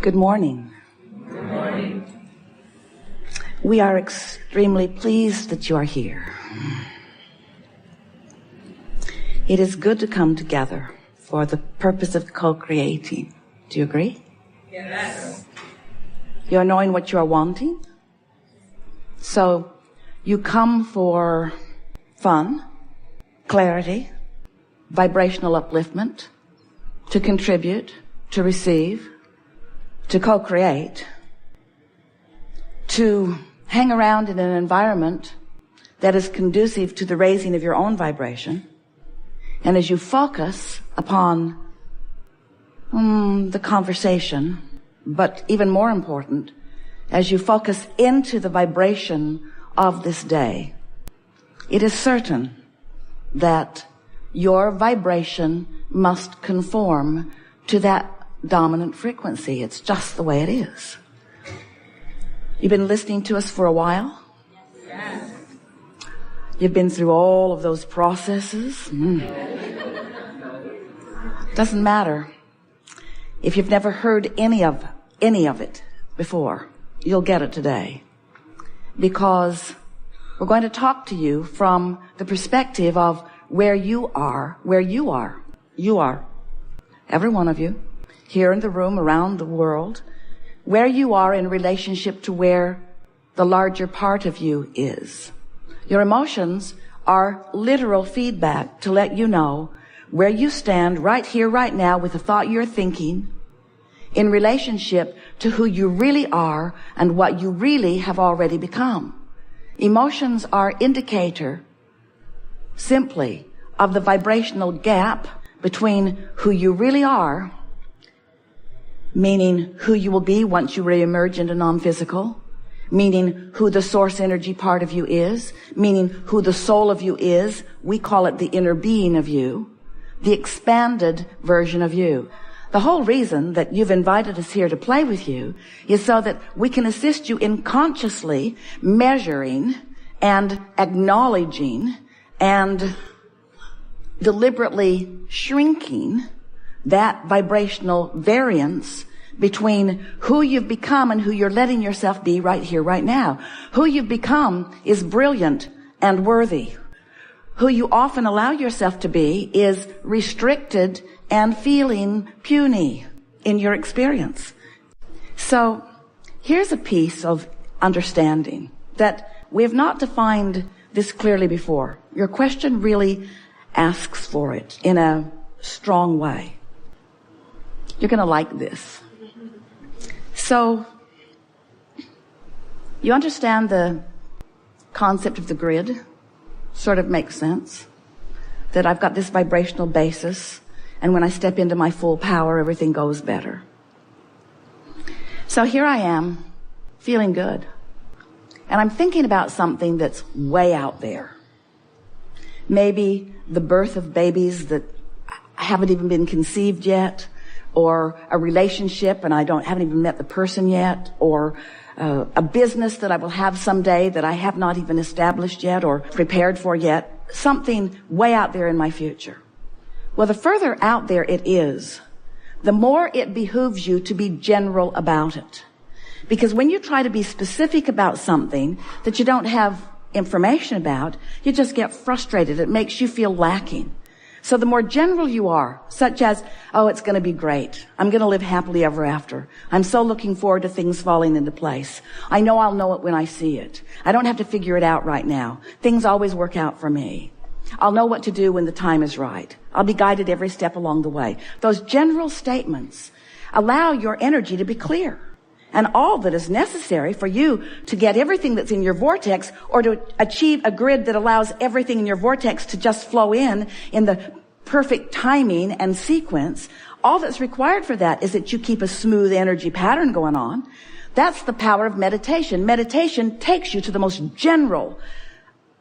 Good morning. Good morning. We are extremely pleased that you are here. It is good to come together for the purpose of co-creating. Do you agree? Yes. You're knowing what you are wanting. So you come for fun, clarity, vibrational upliftment, to contribute, to receive, to co-create, to hang around in an environment that is conducive to the raising of your own vibration. And as you focus upon the conversation, but even more important, as you focus into the vibration of this day, it is certain that your vibration must conform to that dominant frequency. It's just the way it is. You've been listening to us for a while? Yes. You've been through all of those processes? Doesn't matter. If you've never heard any of it before, you'll get it today. Because we're going to talk to you from the perspective of where you are. You are. Every one of you. Here in the room, around the world. Where you are in relationship to where the larger part of you is. Your emotions are literal feedback to let you know where you stand right here, right now, with the thought you're thinking in relationship to who you really are and what you really have already become. Emotions are indicator simply of the vibrational gap between who you really are, meaning who you will be once you reemerge into non-physical, meaning who the source energy part of you is, meaning who the soul of you is. We call it the inner being of you, the expanded version of you. The whole reason that you've invited us here to play with you is so that we can assist you in consciously measuring and acknowledging and deliberately shrinking that vibrational variance between who you've become and who you're letting yourself be right here, right now. Who you've become is brilliant and worthy. Who you often allow yourself to be is restricted and feeling puny in your experience. So here's a piece of understanding that we have not defined this clearly before. Your question really asks for it in a strong way. You're going to like this. So, you understand the concept of the grid? Sort of makes sense. That I've got this vibrational basis, and when I step into my full power, everything goes better. So here I am, feeling good. And I'm thinking about something that's way out there. Maybe the birth of babies that haven't even been conceived yet, or a relationship and I haven't even met the person yet, or a business that I will have someday that I have not even established yet or prepared for yet, something way out there in my future. Well, the further out there it is, the more it behooves you to be general about it. Because when you try to be specific about something that you don't have information about, you just get frustrated. It makes you feel lacking. So the more general you are, such as, oh, it's going to be great. I'm going to live happily ever after. I'm so looking forward to things falling into place. I know I'll know it when I see it. I don't have to figure it out right now. Things always work out for me. I'll know what to do when the time is right. I'll be guided every step along the way. Those general statements allow your energy to be clear. And all that is necessary for you to get everything that's in your vortex, or to achieve a grid that allows everything in your vortex to just flow in the perfect timing and sequence, all that's required for that is that you keep a smooth energy pattern going on. That's the power of meditation. Meditation takes you to the most general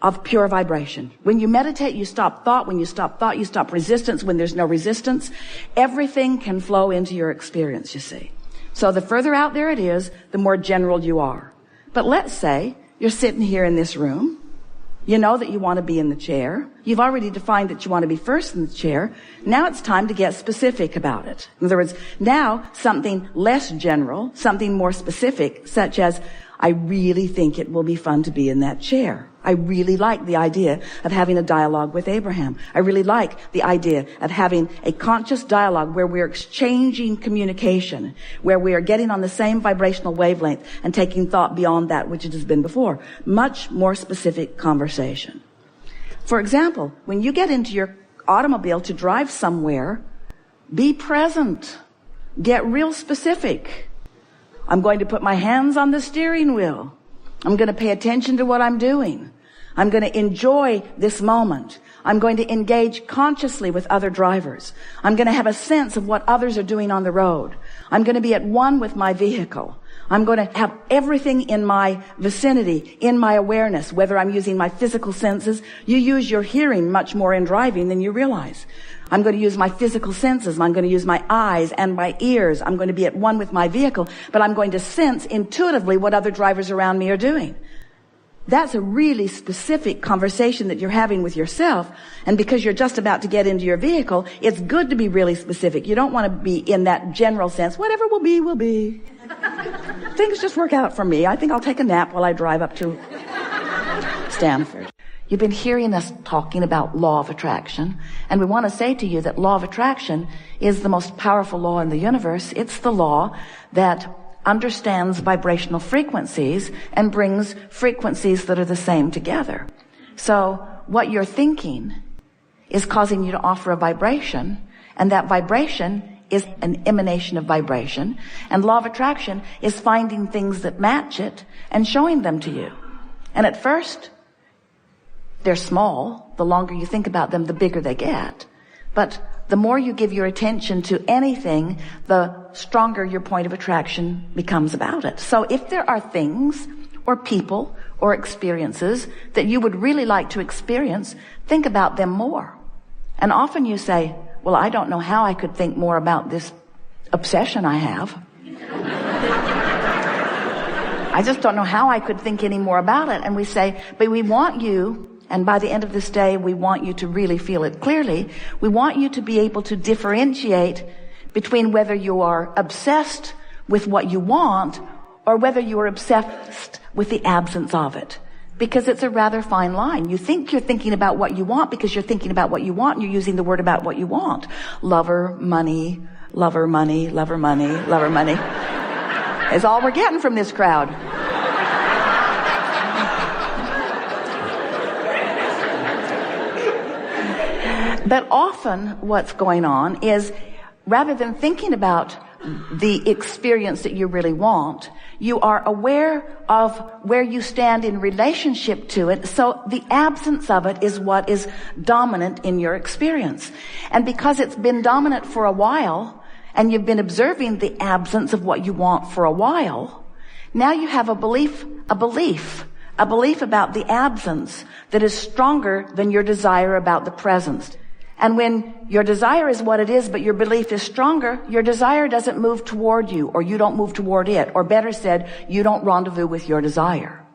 of pure vibration. When you meditate, you stop thought. When you stop thought, you stop resistance. When there's no resistance, everything can flow into your experience, you see. So the further out there it is, the more general you are. But let's say you're sitting here in this room You know that you want to be in the chair. You've already defined that you want to be first in the chair. Now it's time to get specific about it. In other words, now something less general, something more specific, such as, I really think it will be fun to be in that chair. I really like the idea of having a dialogue with Abraham. I really like the idea of having a conscious dialogue where we're exchanging communication, where we are getting on the same vibrational wavelength and taking thought beyond that which it has been before. Much more specific conversation. For example, when you get into your automobile to drive somewhere, be present. Get real specific. I'm going to put my hands on the steering wheel. I'm going to pay attention to what I'm doing. I'm going to enjoy this moment. I'm going to engage consciously with other drivers. I'm going to have a sense of what others are doing on the road. I'm going to be at one with my vehicle. I'm going to have everything in my vicinity, in my awareness, whether I'm using my physical senses. You use your hearing much more in driving than you realize. I'm going to use my physical senses. I'm going to use my eyes and my ears. I'm going to be at one with my vehicle, but I'm going to sense intuitively what other drivers around me are doing. That's a really specific conversation that you're having with yourself. And because you're just about to get into your vehicle, it's good to be really specific. You don't want to be in that general sense, whatever will be, will be. Things just work out for me. I think I'll take a nap while I drive up to Stanford. You've been hearing us talking about law of attraction, and we want to say to you that law of attraction is the most powerful law in the universe. It's the law that understands vibrational frequencies and brings frequencies that are the same together. So what you're thinking is causing you to offer a vibration, and that vibration is an emanation of vibration, and law of attraction is finding things that match it and showing them to you. And at first, they're small. The longer you think about them, the bigger they get. But the more you give your attention to anything, the stronger your point of attraction becomes about it. So if there are things or people or experiences that you would really like to experience, think about them more. And often you say, well, I don't know how I could think more about this obsession I have. I just don't know how I could think any more about it. And we say, but we want you, and by the end of this day, we want you to really feel it clearly. We want you to be able to differentiate between whether you are obsessed with what you want or whether you are obsessed with the absence of it. Because it's a rather fine line. You think you're thinking about what you want because you're thinking about what you want and you're using the word about what you want. Lover, money, lover, money, lover, money, lover, money. Is all we're getting from this crowd. But often what's going on is, rather than thinking about the experience that you really want, you are aware of where you stand in relationship to it. So the absence of it is what is dominant in your experience. And because it's been dominant for a while, and you've been observing the absence of what you want for a while, now you have a belief about the absence that is stronger than your desire about the presence. And when your desire is what it is, but your belief is stronger, your desire doesn't move toward you, or you don't move toward it, or better said, you don't rendezvous with your desire.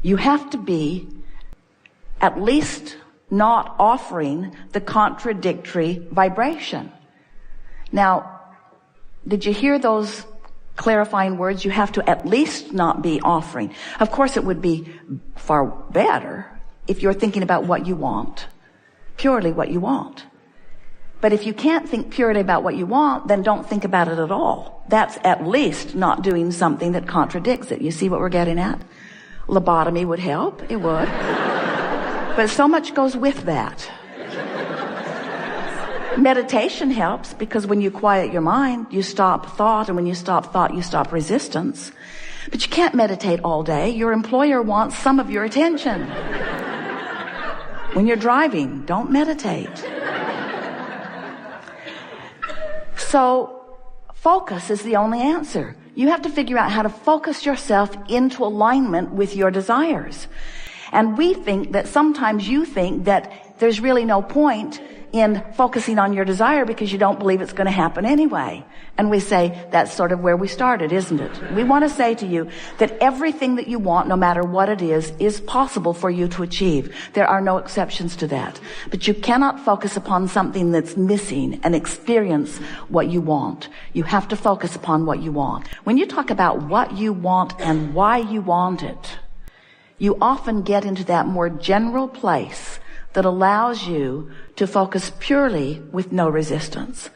You have to be at least not offering the contradictory vibration. Now, did you hear those clarifying words? You have to at least not be offering. Of course, it would be far better if you're thinking about what you want. Purely what you want. But if you can't think purely about what you want, then don't think about it at all. That's at least not doing something that contradicts it. You see what we're getting at? Lobotomy would help. It would. But so much goes with that. Meditation helps because when you quiet your mind, you stop thought, and when you stop thought, you stop resistance. But you can't meditate all day. Your employer wants some of your attention. When you're driving, don't meditate. So, focus is the only answer. You have to figure out how to focus yourself into alignment with your desires. And we think that sometimes you think that there's really no point in focusing on your desire because you don't believe it's going to happen anyway. And we say, that's sort of where we started, isn't it? We want to say to you that everything that you want, no matter what it is possible for you to achieve. There are no exceptions to that. But you cannot focus upon something that's missing and experience what you want. You have to focus upon what you want. When you talk about what you want and why you want it, you often get into that more general place that allows you to focus purely with no resistance.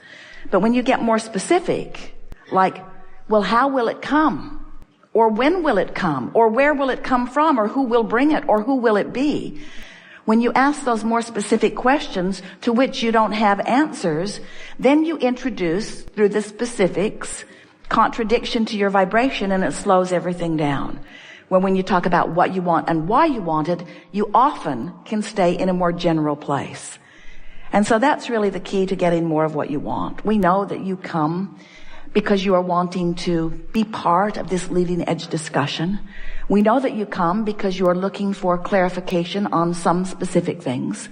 But when you get more specific, like, well, how will it come? Or when will it come? Or where will it come from? Or who will bring it? Or who will it be? When you ask those more specific questions to which you don't have answers, then you introduce, through the specifics, contradiction to your vibration, and it slows everything down. When you talk about what you want and why you want it, you often can stay in a more general place. And so that's really the key to getting more of what you want. We know that you come because you are wanting to be part of this leading edge discussion. We know that you come because you are looking for clarification on some specific things.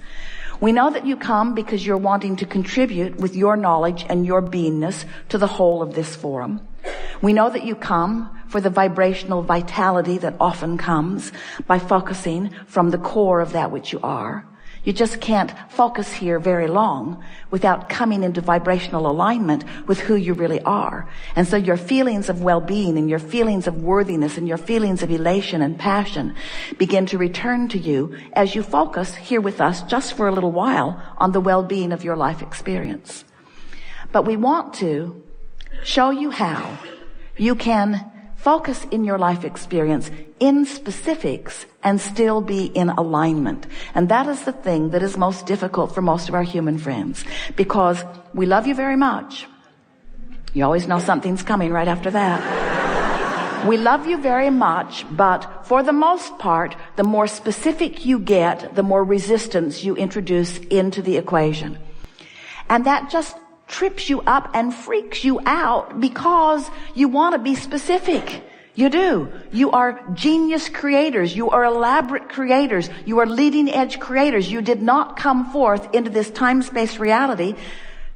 We know that you come because you're wanting to contribute with your knowledge and your beingness to the whole of this forum. We know that you come for the vibrational vitality that often comes by focusing from the core of that which you are. You just can't focus here very long without coming into vibrational alignment with who you really are. And so your feelings of well-being and your feelings of worthiness and your feelings of elation and passion begin to return to you as you focus here with us just for a little while on the well-being of your life experience. But we want to show you how you can focus in your life experience in specifics and still be in alignment. And that is the thing that is most difficult for most of our human friends, because we love you very much. You always know something's coming right after that. We love you very much, but for the most part, the more specific you get, the more resistance you introduce into the equation. And that just trips you up and freaks you out because you want to be specific. You do. You are genius creators. You are elaborate creators. You are leading edge creators. You did not come forth into this time-space reality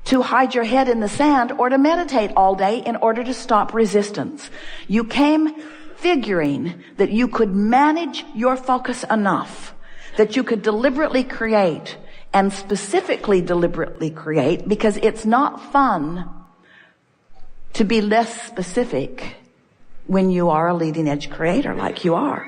to hide your head in the sand or to meditate all day in order to stop resistance. You came figuring that you could manage your focus enough that you could deliberately create, and specifically deliberately create, because it's not fun to be less specific when you are a leading edge creator like you are.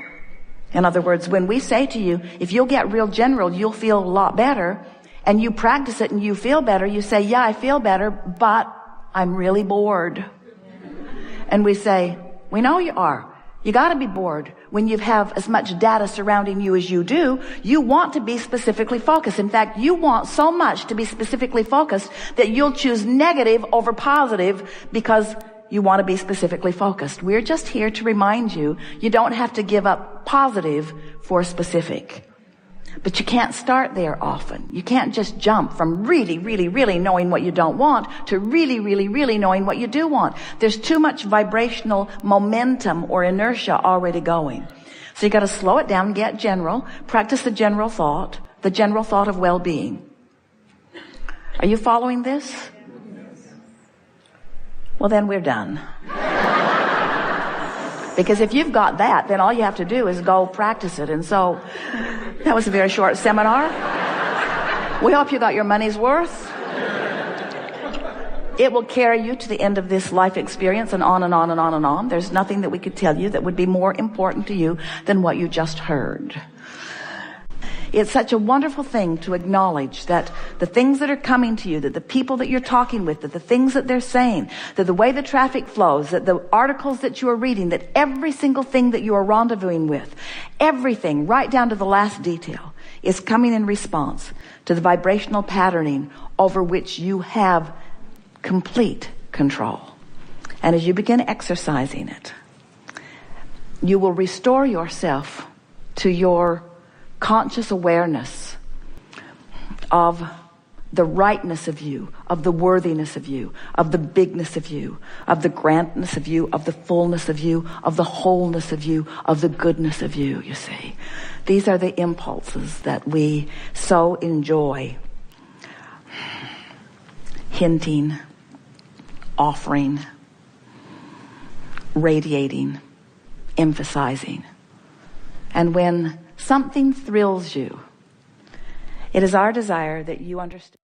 In other words, when we say to you, if you'll get real general, you'll feel a lot better, and you practice it and you feel better, you say, yeah, I feel better, but I'm really bored. And we say, we know you are. You gotta be bored. When you have as much data surrounding you as you do, you want to be specifically focused. In fact, you want so much to be specifically focused that you'll choose negative over positive because you want to be specifically focused. We're just here to remind you, you don't have to give up positive for specific. But you can't start there often. You can't just jump from really, really, really knowing what you don't want to really, really, really knowing what you do want. There's too much vibrational momentum or inertia already going. So you got to slow it down, get general, practice the general thought of well-being. Are you following this? Well, then we're done. Because if you've got that, then all you have to do is go practice it. And so that was a very short seminar. We hope you got your money's worth. It will carry you to the end of this life experience and on and on and on and on. There's nothing that we could tell you that would be more important to you than what you just heard. It's such a wonderful thing to acknowledge that the things that are coming to you, that the people that you're talking with, that the things that they're saying, that the way the traffic flows, that the articles that you are reading, that every single thing that you are rendezvousing with, everything right down to the last detail is coming in response to the vibrational patterning over which you have complete control. And as you begin exercising it, you will restore yourself to your conscious awareness of the rightness of you, of the worthiness of you, of the bigness of you, of the grandness of you, of the fullness of you, of the wholeness of you, of the goodness of you, you see. These are the impulses that we so enjoy hinting, offering, radiating, emphasizing. And when something thrills you, it is our desire that you understand.